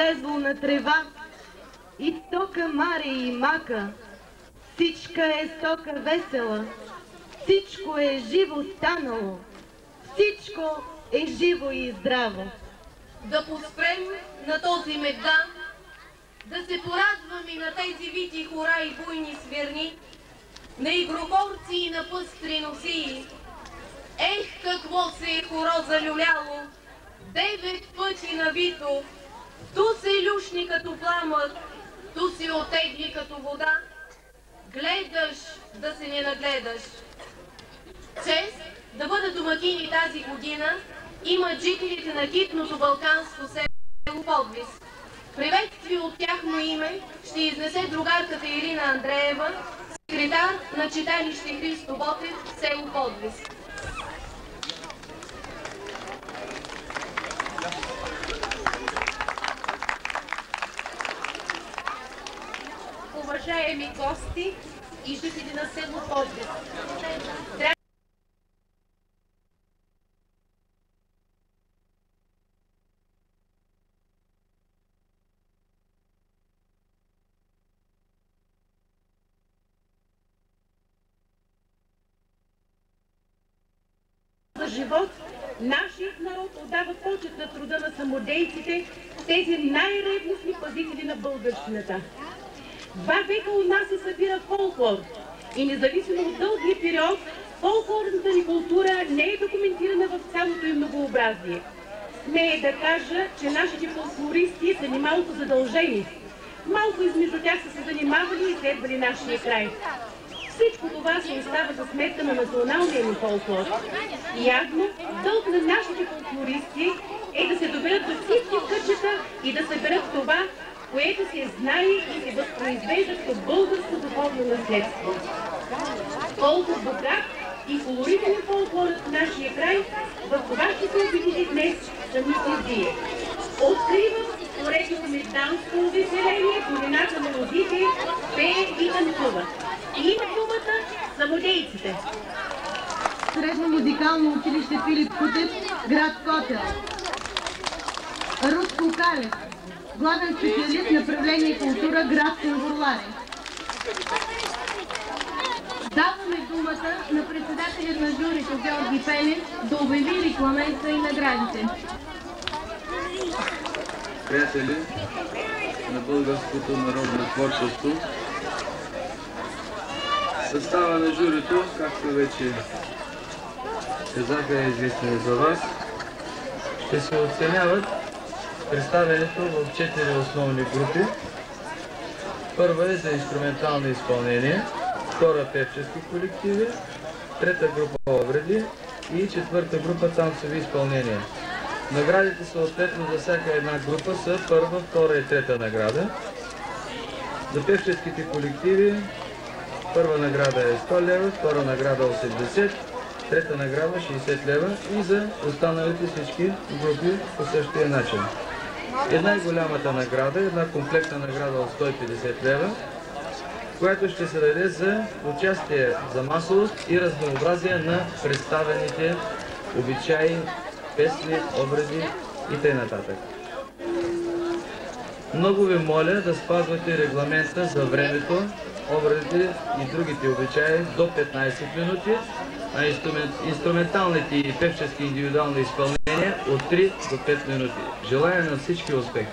излезло на трева, и то камари и мака. Всичка е стока весела, всичко е живо станало, всичко е живо и здраво. Да поспрем на този меддан, да се порадвам и на тези вити хора и буйни свирни, на игрогорци и на пъстри носии. Ех, какво се е хоро залюляло, 9 пъти навито, ту се люшни като пламък, ту се отегли като вода. Гледаш да се не нагледаш. Чест да бъдат домакини тази година имат жителите на китното балканско село Подвис. Приветствие от тяхно име ще изнесе другарката Ирина Андреева, секретар на читалище Христо Ботев, село Подвис. Уважаеми гости и жители на село Подвис, за живот, нашият народ отдава почет на труда на самодейците, тези най-ревностни пазители на българщината. 2 века у нас се събира фолклор и независимо от дългия период, фолклорната ни култура не е документирана в цялото им многообразие. Смея да кажа, че нашите фолклористи са ни малко задължени. Малко измежду тях са се занимавали и следвали нашия край. Всичко това се остава за сметка на националния ни фолклор. Явно, дълг на нашите фолклористи е да се доберат до всички кътчета и да съберат това, което се знае и се възпроизвежда като българско духовно наследство. Колко богат и колоритен фолклорът в нашия край, в това ще се убедите днес самите вие. Откривам поредното межданско увеселение, долината на лозите, пее и танцува. И има думата самодейците. Средно музикално училище Филип Кутев, град Котел. Руско Калев, главен специалист направление култура, град Сензурларе. Даваме думата на председателят на журито Георги Пенев да обяви рекламента и наградите. Приятели на българското народно творчество, състава на журито, както вече казаха, е известен за вас, ще се оценяват представянето в 4 основни групи. Първа е за инструментални изпълнения, втора певчески колективи, трета група обреди и четвърта група танцови изпълнения. Наградите съответно за всяка една група са първа, втора и трета награда. За певческите колективи първа награда е 100 лева, втора награда 80, трета награда 60 лева и за останалите всички групи по същия начин. Най-голямата награда е една комплектна награда от 150 лева, която ще се даде за участие за масовост и разнообразие на представените обичаи, песни, обреди и т.н. Много ви моля да спазвате регламента за времето, обредите и другите обичаи до 15 минути, а инструменталните и певчески индивидуални изпълнения от 3 до 5 минути. Желая на всички успех!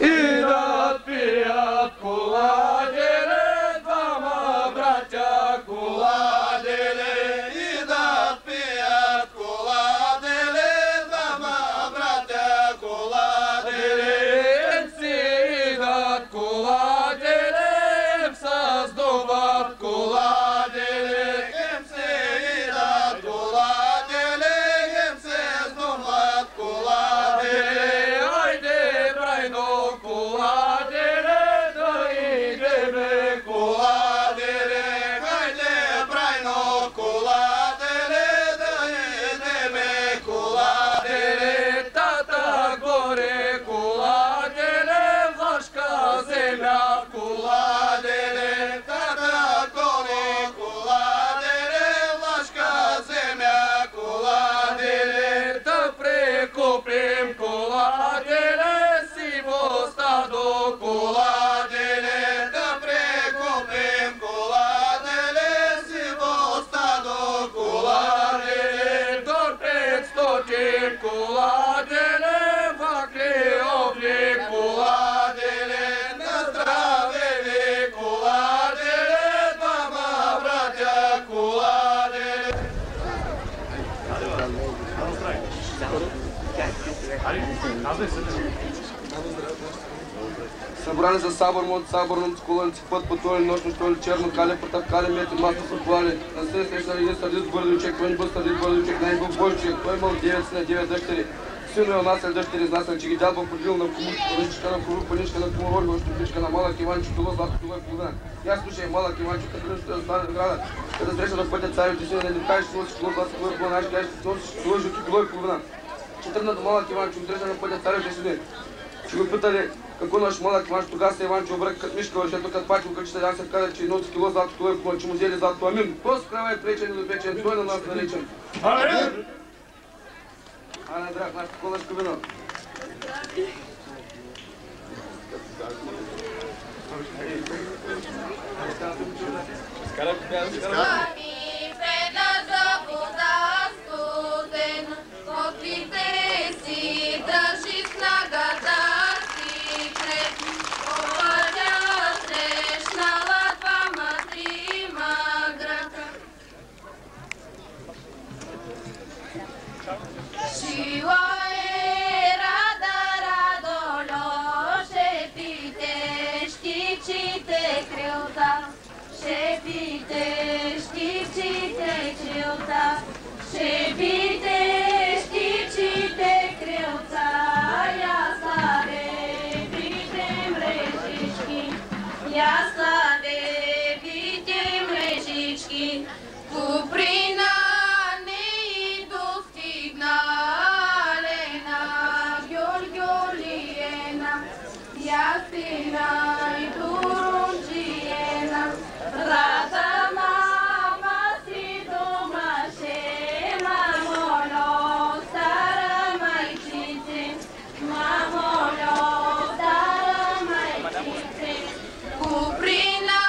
И да пият коладеле, двама братя коладеле, и да пият коладеле, вакли обли, коладеле, на здраве ви, коладеле, двама братя, коладеле. Събрани за сабор, мод саборном скуланци път по този нощно столи черно кале, потъпкали метри масно подхвали. На се срещнали един сърдит бърдючек, той не бъл сърдит бърдючек, най-бил бойчек, той имал 9 сина, 9 дъщери. Сино е отнасял дъщери изнасял, че ги дядба подил на кому, паничка на кору, паничка на кому, рожба, щупичка на малък Иванчо, било злато, било е половина. И аз слушай, малък Иванчо, като ще да стане града, като среща на пътя царите сина, не кажеш, че носиш било злато, било е половина, ще кажеш, че носиш било е половина. Ще тръгна до малък Иванчо, среща на пътя царите сина. Ще го питали какво наш малък Иванчо, тогава се Иванчо обрък като мишка, вършето като пачил, като ще се каза, че носи кило злато, това е половина, че му взели злато, амин. Този крава е пречен и допечен, той на нас наречен. Амин! Ана, драг, нашата колашка вино. Ами преда за вода студена, котлите си държи снагата си крепи. Повадя срещнала двама, трима грака. Шила е рада, радоло, шепите, щичите крилта. Шепите, щичите крилта, шепите, щичите крилта, я славе, бите мрежички, я славе, бите мрежички, Куприна не достигна, Лена, Георгиолиена, Ясина и Турунджиена. Рада мама си домаше, мамоло, стара майчице, мамоло, стара майчице. Куприна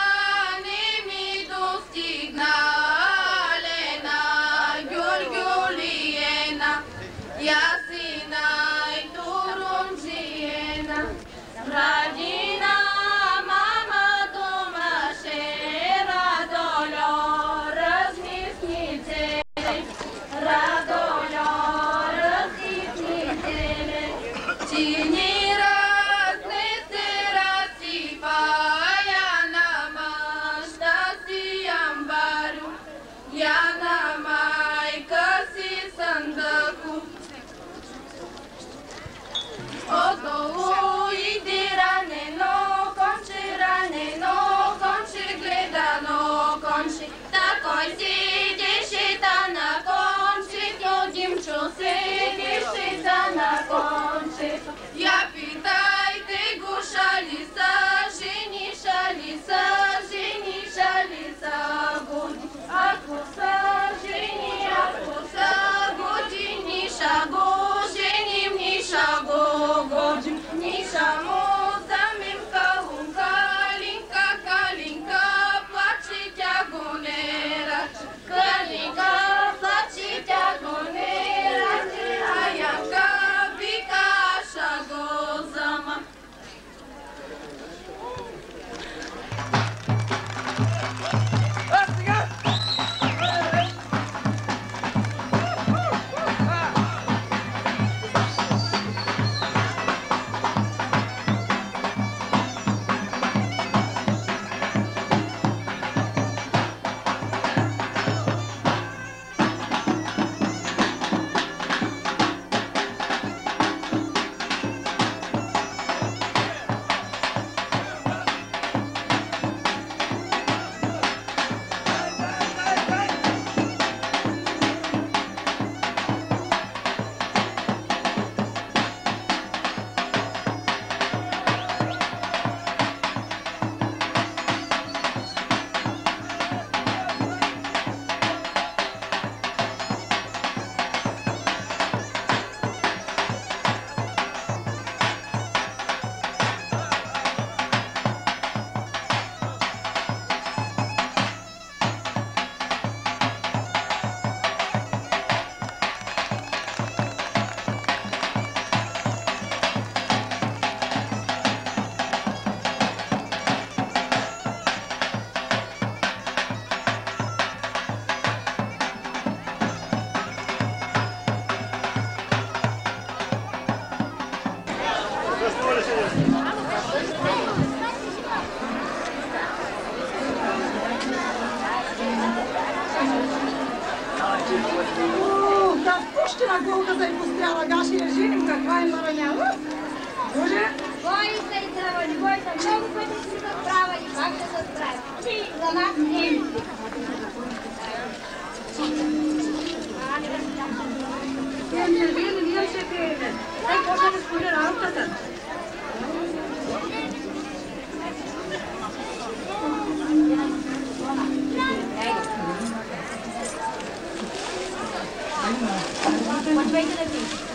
не ми достигна, Лена, Георгиолиена, Ясина и Турунджиена. Радина мама домаше, Радоло, размиснице, Радоло, размиснице, ти ни разнесе разсипая на маща си амбарю, я на майка си съндъку. Отдолу иди ранено конче гледано конче. Такой седеше та на конче, Димчо седеше та на конче. Я питайте го, шали са годи. Ако са жени, ако са години, ша го женим, ни ша го годим. Ни ша му замим калинка, плаче тя го не раче. една голка за и постряла гаши я женим, каква е маранява? Може? Бои се и трябва, не бой се, много пъти си се справили, как ще се справи? За нас не е. Вие ще пеете. Почва да спори работата. Почвайте да пиете.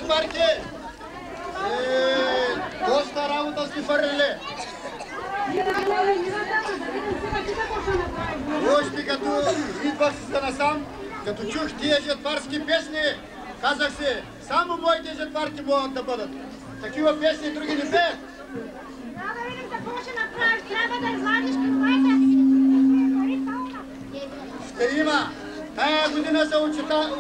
жетварки! Доста работа сте фърлили! Още като идвах се насам, като чух тия жетварски песни, казах се, само моите жетварки могат да бъдат. Такива песни други не пеят. Да видим какво ще направиш. Трябва да извадиш пиловете. Ще има. Тая година се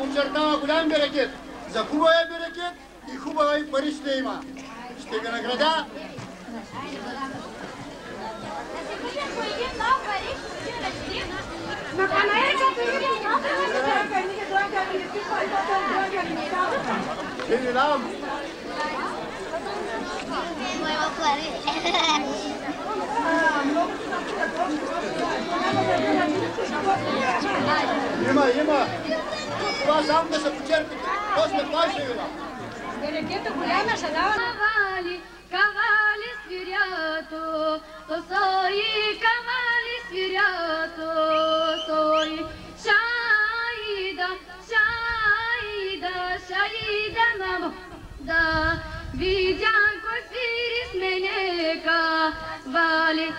очертава голям берекет. За хубавия берекет и хубава и пари ще има. Ще ви награда. На панелката има Ще ви дам. Има. Това само да се почерпите. После това ще ви дам. Берекета голяма ще дава. Кавали свирято, то сои кавали свирято, сои шаида мамо, да видям кой свири с мене кавали.